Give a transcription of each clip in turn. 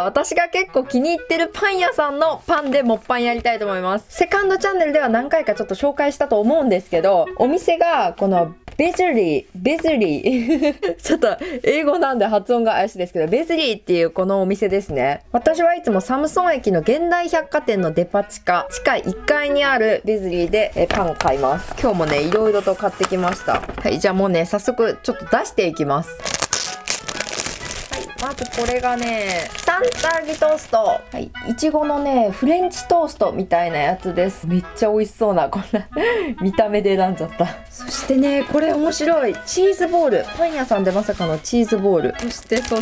私が結構気に入ってるパン屋さんのパンでもっぱんやりたいと思います。セカンドチャンネルでは何回かちょっと紹介したと思うんですけど、お店がこのベズリーちょっと英語なんで発音が怪しいですけど、ベズリーっていうこのお店ですね。私はいつもサムソン駅の現代百貨店のデパ地下地下1階にあるベズリーでパンを買います。今日もね、いろいろと買ってきました。はい、じゃあもうね、早速ちょっと出していきます。まずこれがね、サンターギトースト。はい、いちごのね、フレンチトーストみたいなやつです。めっちゃ美味しそうな、こんな見た目で選んじゃった。そしてね、これ面白い。チーズボール。パン屋さんでまさかのチーズボール。そして、抑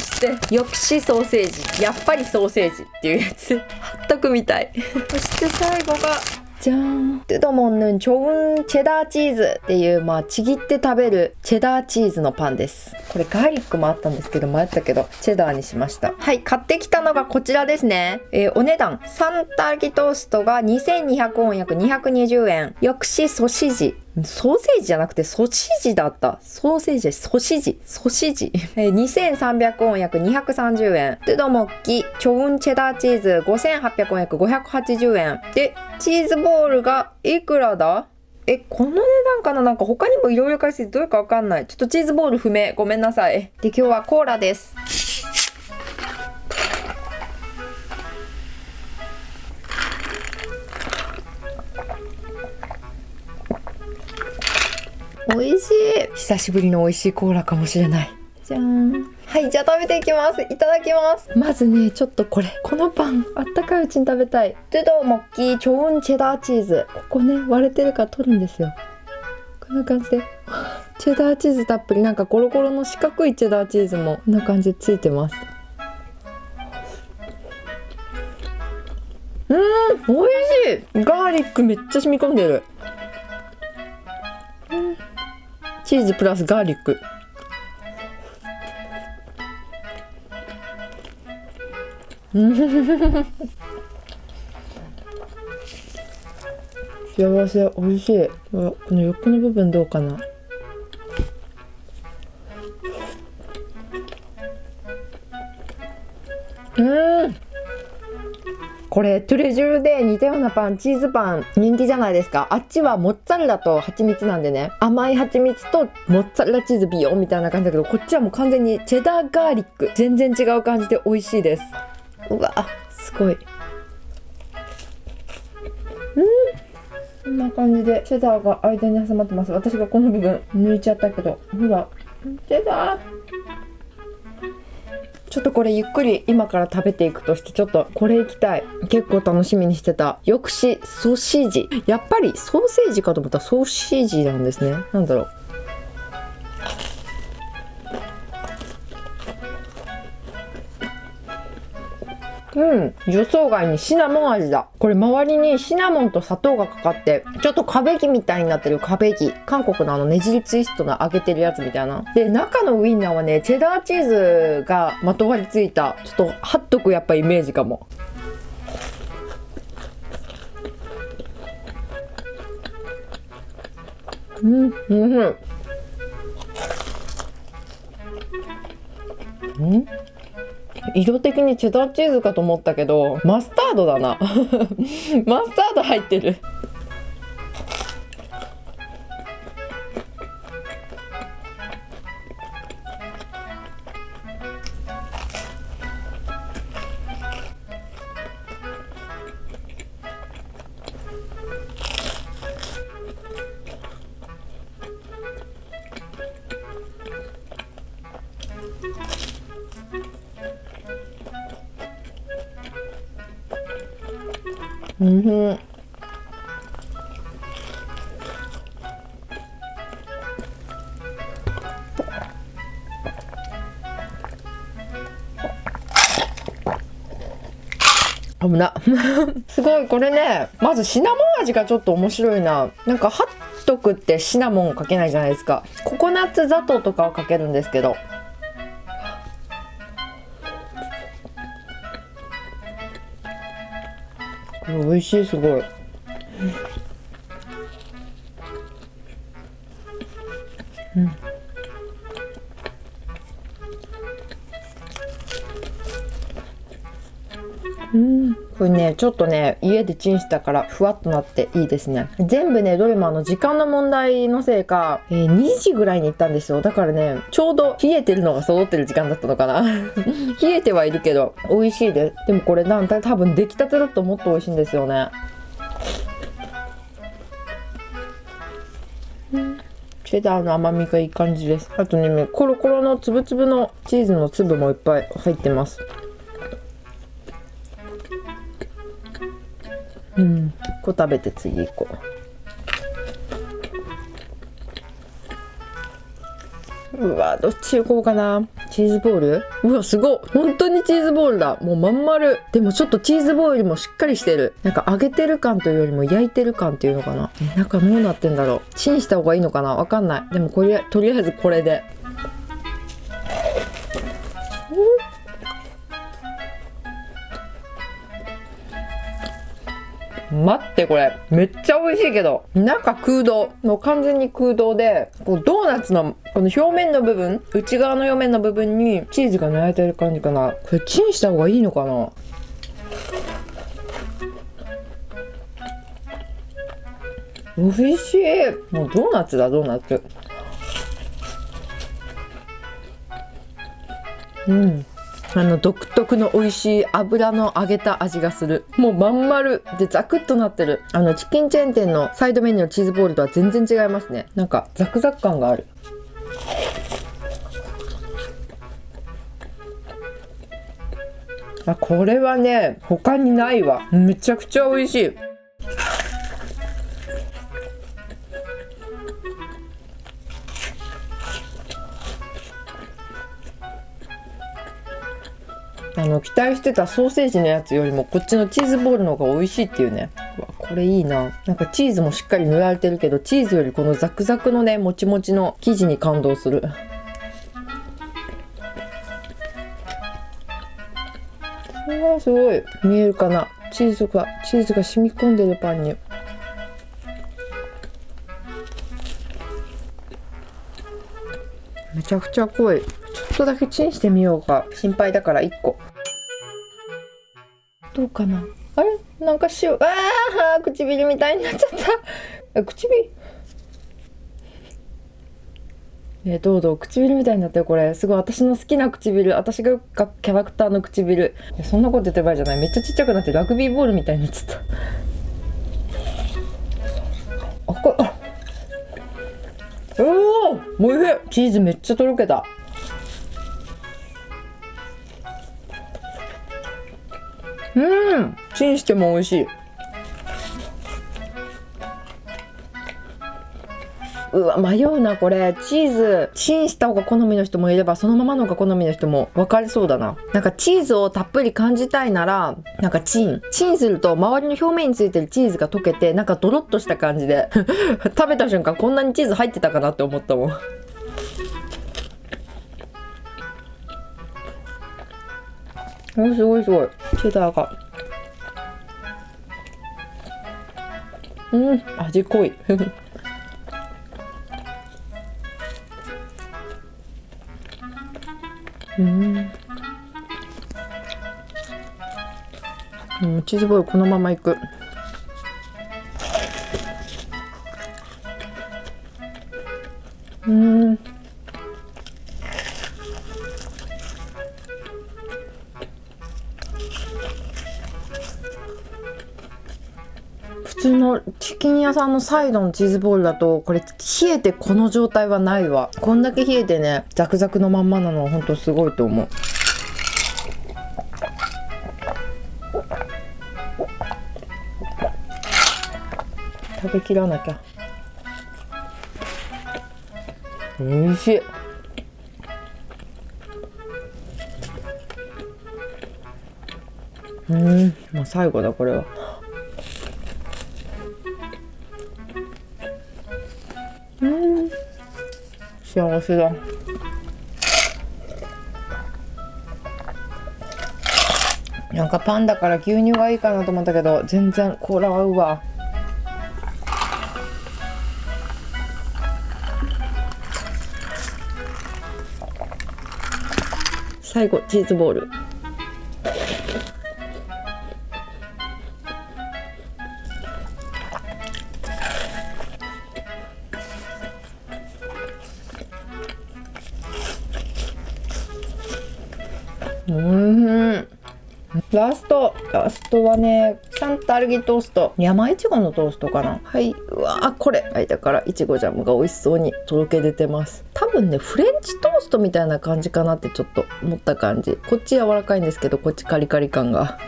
止ソーセージ。やっぱりソーセージっていうやつ。貼っとくみたい。そして最後が、じゃーん。뜯어먹는 좋은 체다チーズっていう、まあ、ちぎって食べるチェダーチーズのパンです。これガーリックもあったんですけど、迷ったけど、チェダーにしました。はい、買ってきたのがこちらですね。お値段、サンターギトーストが2200ウォン約220円。抑止ソシジ。ソーセージじゃなくてソシジだった。ソーセージ、ソシジ。2300ウォン約230円。뜯어먹기 좋은チェダーチーズ5800ウォン約580円。で、チーズボールがいくらだ？この値段かな？なんか他にもいろいろ書いててどれかわかんない。ちょっとチーズボール不明。ごめんなさい。で、今日はコーラです。美味しい。久しぶりの美味しいコーラかもしれない。じゃーん。はい、じゃあ食べていきます。いただきます。まずね、ちょっとこのパン、あったかいうちに食べたい。뜯어먹기 좋은チェダーチーズ。ここね、割れてるから取るんですよ。こんな感じで。チェダーチーズたっぷり、なんかゴロゴロの四角いチェダーチーズも、こんな感じでついてます。美味しい。ガーリックめっちゃ染み込んでる。チーズプラスガーリック。幸せ、美味しい。この横の部分どうかな。これトゥレジュールで似たようなパン、チーズパン人気じゃないですか。あっちはモッツァレラと蜂蜜なんでね、甘い蜂蜜とモッツァレラチーズビヨンみたいな感じだけど、こっちはもう完全にチェダーガーリック、全然違う感じで美味しいです。うわ、すごい。こんな感じでチェダーが間に挟まってます。私がこの部分抜いちゃったけど、ほら、チェダー。ちょっとこれゆっくり今から食べていくとして、ちょっとこれいきたい。結構楽しみにしてた。抑止ソシージ。やっぱりソーセージかと思ったらソーシージなんですね。なんだろう。予想外にシナモン味だ。これ周りにシナモンと砂糖がかかって、ちょっとカベギみたいになってる。カベギ。韓国のねじりツイストの揚げてるやつみたいな。で、中のウインナーはね、チェダーチーズがまとわりついた。ちょっとはっとくやっぱイメージかも。色的にチェダーチーズかと思ったけど、マスタードだな。マスタード入ってる。危な。すごい、これね、まずシナモン味がちょっと面白いな。なんかハットクってシナモンをかけないじゃないですか。ココナッツ砂糖とかをかけるんですけど、これ美味しい。すごい。これねちょっとね家でチンしたからふわっとなっていいですね。全部ねどれも時間の問題のせいか、2時ぐらいに行ったんですよ。だからねちょうど冷えてるのが揃ってる時間だったのかな冷えてはいるけど美味しいです。でもこれ多分出来たてだともっと美味しいんですよね。チェダーの甘みがいい感じです。あとねコロコロのつぶつぶのチーズの粒もいっぱい入ってます。こう食べて次行こう。うわどっち行こうかな。チーズボール、うわすごい、本当にチーズボールだ。もうまん丸。でもちょっとチーズボールよりもしっかりしてる。なんか揚げてる感というよりも焼いてる感っていうのかな。中どうなってんだろう。チンした方がいいのかな、わかんない。でもこれとりあえずこれで。待って、これめっちゃ美味しいけど中空洞、もう完全に空洞で、こうドーナツのこの表面の部分、内側の表面の部分にチーズが塗られてる感じかな。これチンした方がいいのかな。美味しい。もうドーナツだ、ドーナツ。独特の美味しい油の揚げた味がする。もうまん丸でザクッとなってる。チキンチェーン店のサイドメニューのチーズボールとは全然違いますね。なんかザクザク感がある。これはね他にないわ。めちゃくちゃ美味しい。期待してたソーセージのやつよりもこっちのチーズボールの方が美味しいっていうね。これいいな。なんかチーズもしっかり塗られてるけど、チーズよりこのザクザクのねもちもちの生地に感動する。すごい見えるかな。チーズが染み込んでるパンに。めちゃくちゃ濃い。ちょっとだけチンしてみようか。心配だから1個。どうかな。あれなんか唇みたいになっちゃった。唇どう唇みたいになってる。これすごい私の好きな唇。私がキャラクターの唇。そんなこと言ってる場合じゃない。めっちゃちっちゃくなってラグビーボールみたいになっちゃった。おいしい。チーズめっちゃとろけた。チンしても美味しい。うわ迷うなこれ。チーズチンした方が好みの人もいればそのままのが好みの人も分かれそうだな。なんかチーズをたっぷり感じたいならなんかチンすると周りの表面についてるチーズが溶けてなんかドロッとした感じで食べた瞬間こんなにチーズ入ってたかなって思ったもん。すごいチェダーが味濃いチーズボールこのままいく。普通のチキン屋さんのサイドのチーズボールだとこれ冷えてこの状態はないわ。こんだけ冷えてねザクザクのまんまなのはほんとすごいと思う。食べきらなきゃ。美味しい。もう最後だこれは。幸せだ。なんかパンだから牛乳がいいかなと思ったけど全然コーラは合うわ。最後チーズボール。ラストはね、サンタルギトースト、山いちごのトーストかな。はい、うわー、これ間からいちごジャムが美味しそうにとろけ出てます。多分ねフレンチトーストみたいな感じかなってちょっと思った感じ。こっち柔らかいんですけど、こっちカリカリ感が。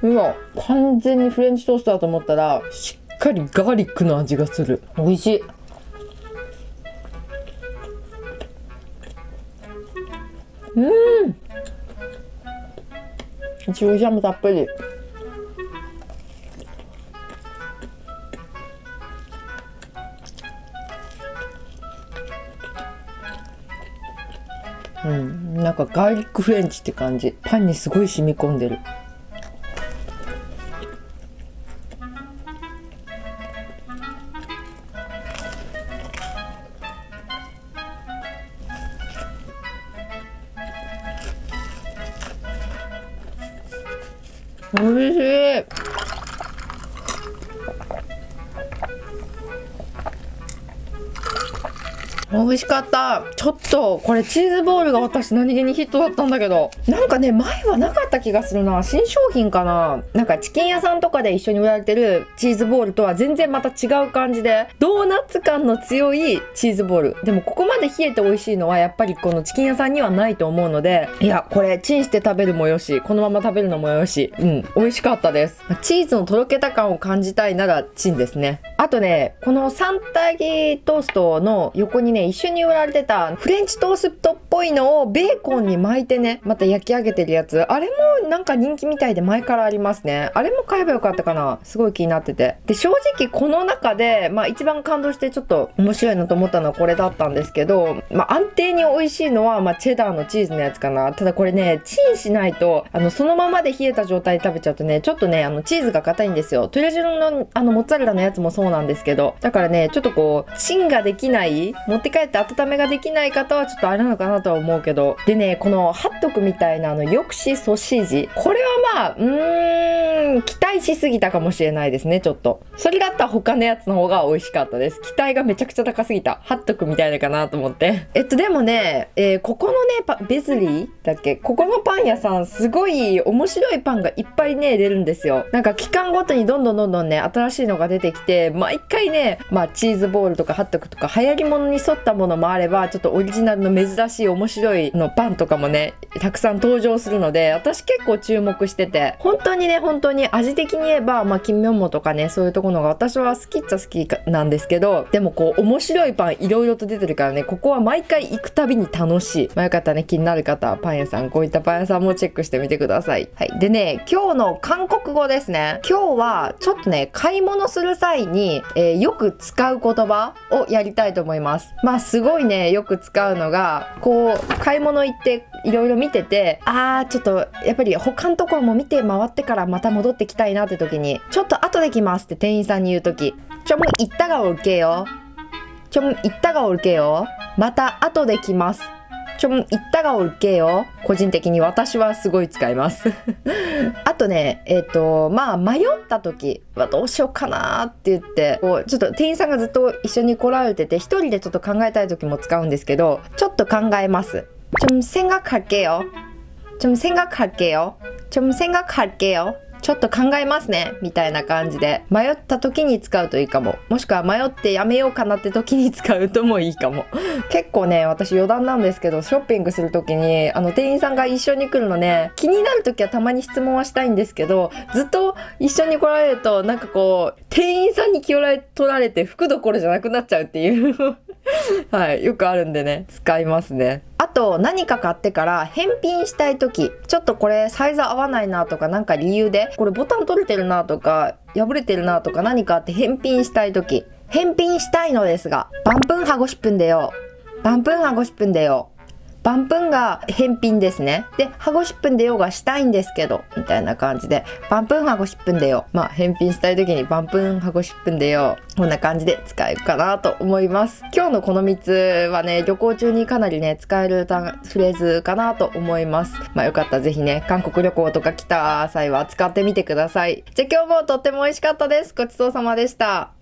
うわ、完全にフレンチトーストだと思ったらしっかりガーリックの味がする。美味しい。いちごジャムたっぷり。なんかガーリックフレンチって感じ。パンにすごい染み込んでる。おいしい。美味しかった。ちょっとこれチーズボールが私何気にヒットだったんだけど、なんかね前はなかった気がするな。新商品かな。なんかチキン屋さんとかで一緒に売られてるチーズボールとは全然また違う感じで、ドーナツ感の強いチーズボール。でもここまで冷えて美味しいのはやっぱりこのチキン屋さんにはないと思うので、いやこれチンして食べるもよし、このまま食べるのもよし、美味しかったです。チーズのとろけた感を感じたいならチンですね。あとね、このサンタギトーストの横にね一緒に売られてたフレンチトーストっぽいのをベーコンに巻いてねまた焼き上げてるやつ、あれもなんか人気みたいで前からありますね。あれも買えばよかったかな。すごい気になってて、で正直この中で一番感動してちょっと面白いなと思ったのはこれだったんですけど、安定に美味しいのはチェダーのチーズのやつかな。ただこれねチンしないとそのままで冷えた状態で食べちゃうとねちょっとねチーズが硬いんですよ。トレジロのモッツァレラのやつもそうなんですけど、だからねちょっとこうチンができない、持って帰って温めができない方はちょっとあれなのかなとは思うけど、でねこのハットクみたいなヨクシソシージ、これは期待しすぎたかもしれないですね。ちょっとそれだったら他のやつの方が美味しかったです。期待がめちゃくちゃ高すぎた。ハットクみたいなかなと思ってでもね、ここのねベズリーだっけ、ここのパン屋さんすごい面白いパンがいっぱいね出るんですよ。なんか期間ごとにどんどんね新しいのが出てきて、毎回ねチーズボールとかハットクとか流行り物に沿ったものもあれば、ちょっとオリジナルの珍しい面白いのパンとかもねたくさん登場するので、私結構注目してて、本当に味的に言えば金ミョンモとかねそういうところが私は好きっちゃ好きなんですけど、でもこう面白いパンいろいろと出てるからね、ここは毎回行くたびに楽しい。よかったらね気になる方はパン屋さん、こういったパン屋さんもチェックしてみてください。はい。でね今日の韓国語ですね。今日はちょっとね買い物する際に、よく使う言葉をやりたいと思います。すごいねよく使うのが、こう買い物行っていろいろ見てて、ちょっとやっぱり他のところも見て回ってからまた戻ってきたいなって時に、ちょっと後で来ますって店員さんに言う時、もう行ったがおるけよ、もう行ったがおるけよ、また後で来ます、もう行ったがおるけよ、個人的に私はすごい使いますあとね迷った時はどうしようかなって言って、こうちょっと店員さんがずっと一緒に来られてて一人でちょっと考えたい時も使うんですけど、ちょっと考えます。생각할게요。생각할게요。ちょっと考えますねみたいな感じで迷った時に使うといいかも。もしくは迷ってやめようかなって時に使うともいいかも結構ね私余談なんですけど、ショッピングする時に店員さんが一緒に来るのね、気になる時はたまに質問はしたいんですけど、ずっと一緒に来られるとなんかこう店員さんに気を取られて服どころじゃなくなっちゃうっていうはいよくあるんでね使いますね。あと何か買ってから返品したい時、ちょっとこれサイズ合わないなとか、なんか理由でこれボタン取れてるなとか破れてるなとか何かあって返品したい時、返品したいのですが반품하고 싶은데요。반품하고 싶은데요。 バンプンが返品ですね。で、ハゴ10分でよがしたいんですけど、みたいな感じで、バンプンハゴ10分でよ。まあ、返品したい時にバンプンハゴ10分でよ。こんな感じで使えるかなと思います。今日のこの3つはね、旅行中にかなりね、使えるフレーズかなと思います。まあ、よかったらぜひね、韓国旅行とか来た際は使ってみてください。じゃあ今日もとっても美味しかったです。ごちそうさまでした。